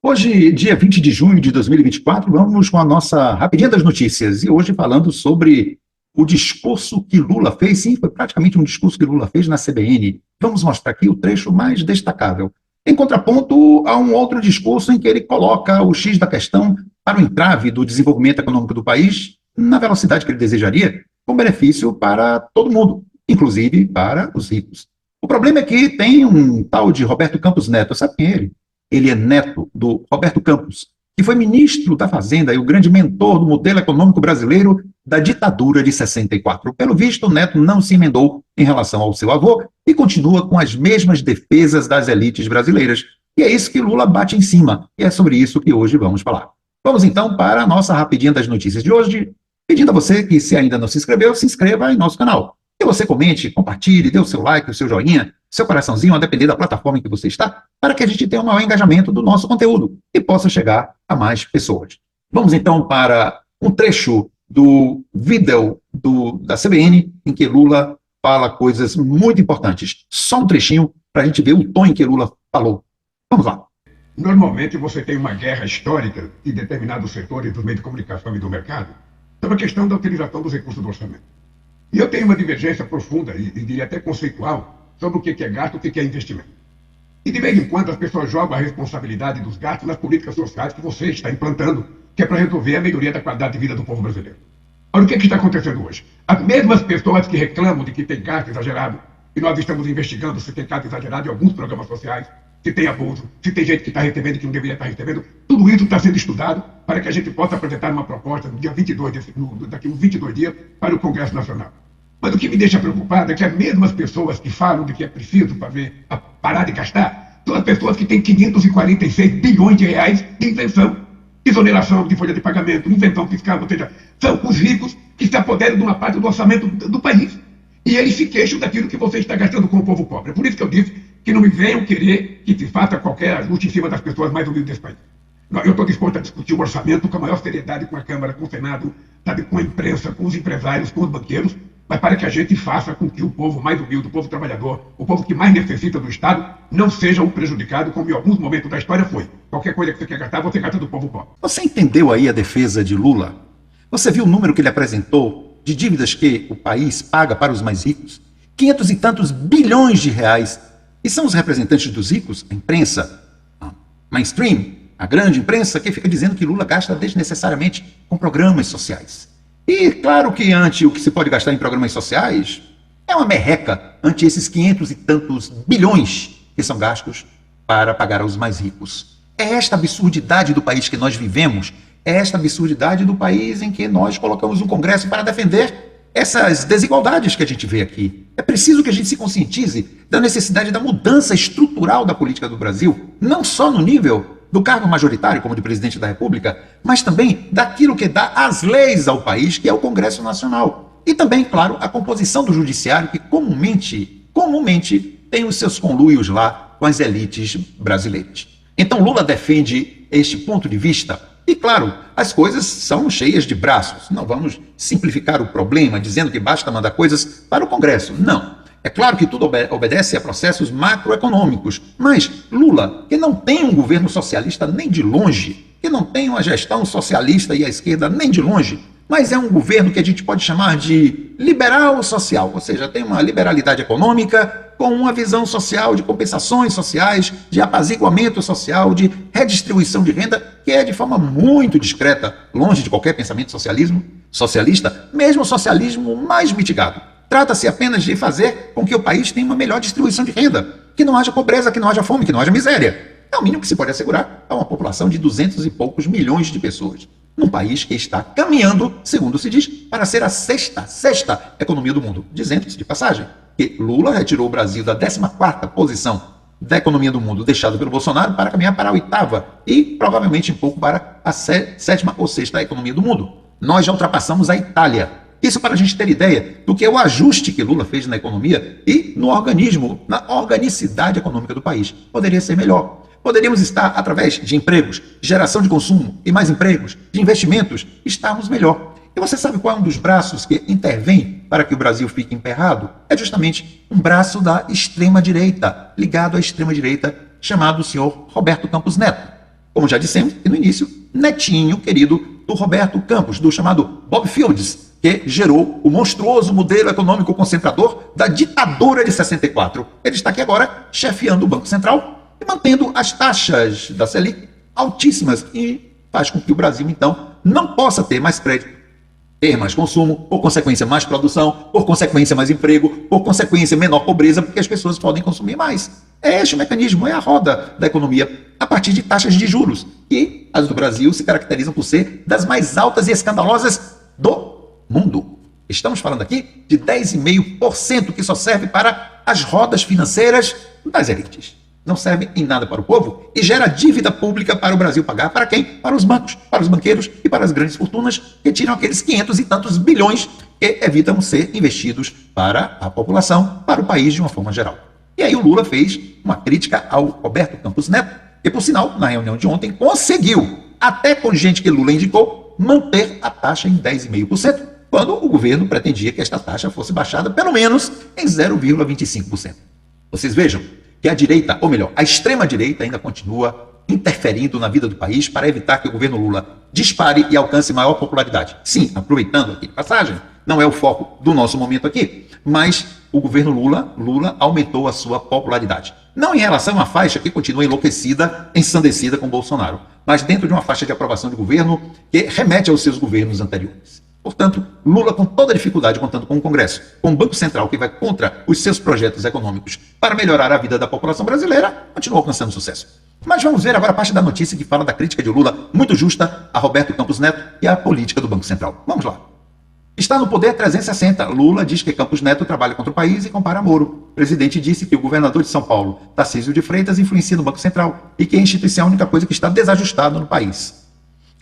Hoje, dia 20 de junho de 2024, vamos com a nossa Rapidinha das Notícias. E hoje falando sobre o discurso que Lula fez. Sim, foi praticamente um discurso que Lula fez na CBN. Vamos mostrar aqui o trecho mais destacável. Em contraponto a um outro discurso em que ele coloca o X da questão para o entrave do desenvolvimento econômico do país na velocidade que ele desejaria, com benefício para todo mundo, inclusive para os ricos. O problema é que tem um tal de Roberto Campos Neto. Sabe quem é ele? Ele é neto do Roberto Campos, que foi ministro da Fazenda e o grande mentor do modelo econômico brasileiro da ditadura de 64. Pelo visto, o neto não se emendou em relação ao seu avô e continua com as mesmas defesas das elites brasileiras. E é isso que Lula bate em cima, e é sobre isso que hoje vamos falar. Vamos então para a nossa Rapidinha das Notícias de hoje, pedindo a você que, se ainda não se inscreveu, se inscreva em nosso canal. Que você comente, compartilhe, dê o seu like, o seu joinha, seu coraçãozinho, a depender da plataforma em que você está, para que a gente tenha um maior engajamento do nosso conteúdo e possa chegar a mais pessoas. Vamos então para um trecho do vídeo da CBN, em que Lula fala coisas muito importantes. Só um trechinho para a gente ver o tom em que Lula falou. Vamos lá. Normalmente você tem uma guerra histórica em determinados setores dos meios de comunicação e do mercado sobre a questão da utilização dos recursos do orçamento. E eu tenho uma divergência profunda e diria até conceitual sobre o que é gasto e o que é investimento. E de vez em quando as pessoas jogam a responsabilidade dos gastos nas políticas sociais que você está implantando, que é para resolver a melhoria da qualidade de vida do povo brasileiro. Olha o que está acontecendo hoje. As mesmas pessoas que reclamam de que tem gasto exagerado, e nós estamos investigando se tem gasto exagerado em alguns programas sociais, se tem abuso, se tem gente que está recebendo e que não deveria estar recebendo, tudo isso está sendo estudado para que a gente possa apresentar uma proposta no dia 22, daqui a uns 22 dias, para o Congresso Nacional. Mas o que me deixa preocupado é que as mesmas pessoas que falam de que é preciso parar de gastar, são as pessoas que têm 546 bilhões de reais de invenção, exoneração de folha de pagamento, invenção fiscal, ou seja, são os ricos que se apoderam de uma parte do orçamento do país. E eles se queixam daquilo que você está gastando com o povo pobre. É por isso que eu disse que não me venham querer que se faça qualquer ajuste em cima das pessoas mais humildes desse país. Eu estou disposto a discutir o orçamento com a maior seriedade com a Câmara, com o Senado, sabe, com a imprensa, com os empresários, com os banqueiros, mas para que a gente faça com que o povo mais humilde, o povo trabalhador, o povo que mais necessita do Estado, não seja o prejudicado, como em alguns momentos da história foi. Qualquer coisa que você quer gastar, você gasta do povo pobre. Você entendeu aí a defesa de Lula? Você viu o número que ele apresentou de dívidas que o país paga para os mais ricos? 500 e tantos bilhões de reais. E são os representantes dos ricos, a imprensa, a mainstream, a grande imprensa, que fica dizendo que Lula gasta desnecessariamente com programas sociais. E claro que ante o que se pode gastar em programas sociais, é uma merreca ante esses 500 e tantos bilhões que são gastos para pagar aos mais ricos. É esta absurdidade do país que nós vivemos, é esta absurdidade do país em que nós colocamos um Congresso para defender essas desigualdades que a gente vê aqui. É preciso que a gente se conscientize da necessidade da mudança estrutural da política do Brasil, não só no nível do cargo majoritário, como de presidente da República, mas também daquilo que dá as leis ao país, que é o Congresso Nacional. E também, claro, a composição do judiciário, que comumente tem os seus conluios lá com as elites brasileiras. Então Lula defende este ponto de vista e, claro, as coisas são cheias de braços. Não vamos simplificar o problema dizendo que basta mandar coisas para o Congresso. Não. É claro que tudo obedece a processos macroeconômicos, mas Lula, que não tem um governo socialista nem de longe, que não tem uma gestão socialista e à esquerda nem de longe, mas é um governo que a gente pode chamar de liberal social, ou seja, tem uma liberalidade econômica com uma visão social de compensações sociais, de apaziguamento social, de redistribuição de renda, que é de forma muito discreta, longe de qualquer pensamento socialista, mesmo o socialismo mais mitigado. Trata-se apenas de fazer com que o país tenha uma melhor distribuição de renda, que não haja pobreza, que não haja fome, que não haja miséria. É o mínimo que se pode assegurar a uma população de 200 e poucos milhões de pessoas, num país que está caminhando, segundo se diz, para ser a sexta economia do mundo. Dizendo-se de passagem que Lula retirou o Brasil da 14ª posição da economia do mundo, deixada pelo Bolsonaro, para caminhar para a 8ª e provavelmente um pouco para a 7ª ou 6ª economia do mundo. Nós já ultrapassamos a Itália. Isso para a gente ter ideia do que é o ajuste que Lula fez na economia e no organismo, na organicidade econômica do país. Poderia ser melhor. Poderíamos estar, através de empregos, geração de consumo e mais empregos, de investimentos, estarmos melhor. E você sabe qual é um dos braços que intervém para que o Brasil fique emperrado? É justamente um braço da extrema-direita, ligado à extrema-direita chamado senhor Roberto Campos Neto. Como já dissemos no início, netinho querido do Roberto Campos, do chamado Bob Fields, que gerou o monstruoso modelo econômico concentrador da ditadura de 64. Ele está aqui agora chefiando o Banco Central e mantendo as taxas da Selic altíssimas e faz com que o Brasil, então, não possa ter mais crédito, ter mais consumo, por consequência mais produção, por consequência mais emprego, por consequência menor pobreza, porque as pessoas podem consumir mais. É este o mecanismo, é a roda da economia a partir de taxas de juros, que as do Brasil se caracterizam por ser das mais altas e escandalosas do mundo. Estamos falando aqui de 10,5% que só serve para as rodas financeiras das elites. Não serve em nada para o povo e gera dívida pública para o Brasil pagar. Para quem? Para os bancos, para os banqueiros e para as grandes fortunas que tiram aqueles 500 e tantos bilhões que evitam ser investidos para a população, para o país de uma forma geral. E aí o Lula fez uma crítica ao Roberto Campos Neto, que, por sinal, na reunião de ontem, conseguiu, até com gente que Lula indicou, manter a taxa em 10,5%, quando o governo pretendia que esta taxa fosse baixada pelo menos em 0,25%. Vocês vejam que a direita, ou melhor, a extrema-direita ainda continua interferindo na vida do país para evitar que o governo Lula dispare e alcance maior popularidade. Sim, aproveitando aqui a passagem, não é o foco do nosso momento aqui, mas o governo Lula aumentou a sua popularidade. Não em relação à faixa que continua enlouquecida, ensandecida com Bolsonaro, mas dentro de uma faixa de aprovação de governo que remete aos seus governos anteriores. Portanto, Lula, com toda dificuldade, contando com o Congresso, com o Banco Central, que vai contra os seus projetos econômicos para melhorar a vida da população brasileira, continua alcançando sucesso. Mas vamos ver agora a parte da notícia que fala da crítica de Lula, muito justa, a Roberto Campos Neto e à política do Banco Central. Vamos lá. Está no poder 360. Lula diz que Campos Neto trabalha contra o país e compara Moro. O presidente disse que o governador de São Paulo, Tarcísio de Freitas, influencia no Banco Central e que a instituição é a única coisa que está desajustada no país.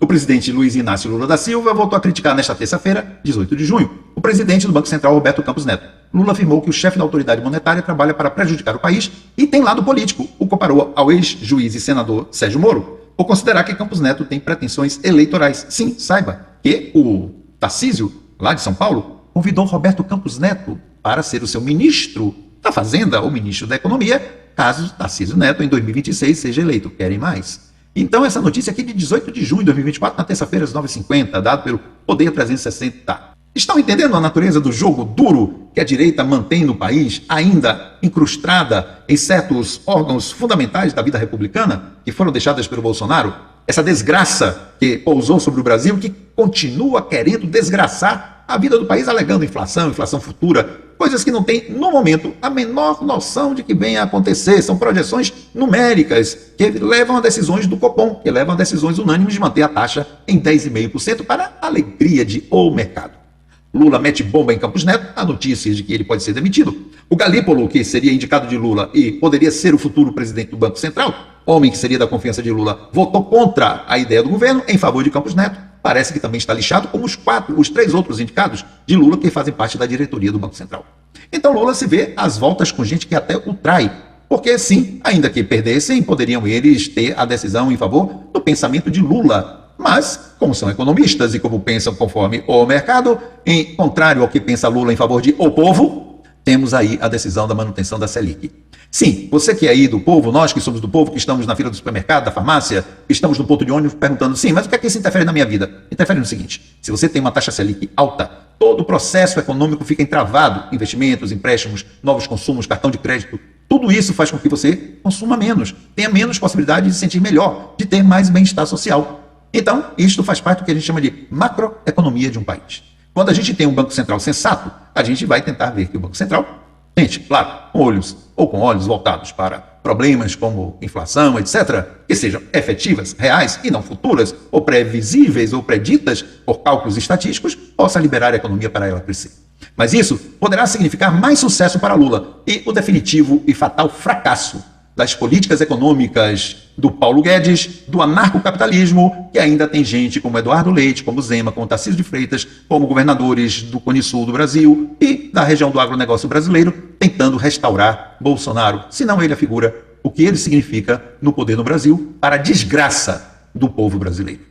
O presidente Luiz Inácio Lula da Silva voltou a criticar nesta terça-feira, 18 de junho, o presidente do Banco Central, Roberto Campos Neto. Lula afirmou que o chefe da autoridade monetária trabalha para prejudicar o país e tem lado político. O comparou ao ex-juiz e senador Sérgio Moro, por considerar que Campos Neto tem pretensões eleitorais. Sim, saiba que o Tarcísio, lá de São Paulo, convidou Roberto Campos Neto para ser o seu ministro da Fazenda ou ministro da Economia, caso Tarcísio Neto, em 2026, seja eleito. Querem mais? Então, essa notícia aqui de 18 de junho de 2024, na terça-feira, às 9h50, dado pelo Poder 360. Estão entendendo a natureza do jogo duro que a direita mantém no país, ainda incrustada em certos órgãos fundamentais da vida republicana, que foram deixadas pelo Bolsonaro? Essa desgraça que pousou sobre o Brasil, que continua querendo desgraçar a vida do país, alegando inflação, inflação futura, coisas que não tem, no momento, a menor noção de que venha a acontecer. São projeções numéricas que levam a decisões do Copom, que levam a decisões unânimes de manter a taxa em 10,5% para a alegria de o mercado. Lula mete bomba em Campos Neto, há notícias de que ele pode ser demitido. O Galípolo, que seria indicado de Lula e poderia ser o futuro presidente do Banco Central, homem que seria da confiança de Lula, votou contra a ideia do governo em favor de Campos Neto. Parece que também está lixado, como os 3 outros indicados de Lula que fazem parte da diretoria do Banco Central. Então Lula se vê às voltas com gente que até o trai, porque sim, ainda que perdessem, poderiam eles ter a decisão em favor do pensamento de Lula. Mas, como são economistas e como pensam conforme o mercado, em contrário ao que pensa Lula em favor de o povo, temos aí a decisão da manutenção da Selic. Sim, você que é aí do povo, nós que somos do povo, que estamos na fila do supermercado, da farmácia, que estamos no ponto de ônibus perguntando, sim, mas o que é que isso interfere na minha vida? Interfere no seguinte: se você tem uma taxa Selic alta, todo o processo econômico fica entravado, investimentos, empréstimos, novos consumos, cartão de crédito, tudo isso faz com que você consuma menos, tenha menos possibilidade de se sentir melhor, de ter mais bem-estar social. Então, isto faz parte do que a gente chama de macroeconomia de um país. Quando a gente tem um Banco Central sensato, a gente vai tentar ver que o Banco Central, gente, claro, com olhos voltados para problemas como inflação, etc., que sejam efetivas, reais e não futuras, ou previsíveis ou preditas por cálculos estatísticos, possa liberar a economia para ela crescer. Mas isso poderá significar mais sucesso para Lula e o definitivo e fatal fracasso das políticas econômicas do Paulo Guedes, do anarcocapitalismo, que ainda tem gente como Eduardo Leite, como Zema, como Tarcísio de Freitas, como governadores do Cone Sul do Brasil e da região do agronegócio brasileiro, tentando restaurar Bolsonaro, se não ele a figura, o que ele significa no poder no Brasil para a desgraça do povo brasileiro.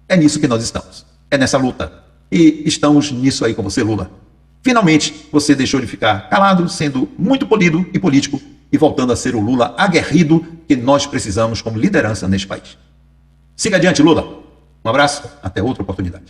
É nisso que nós estamos, é nessa luta. E estamos nisso aí com você, Lula. Finalmente, você deixou de ficar calado, sendo muito polido e político, e voltando a ser o Lula aguerrido que nós precisamos como liderança neste país. Siga adiante, Lula. Um abraço, até outra oportunidade.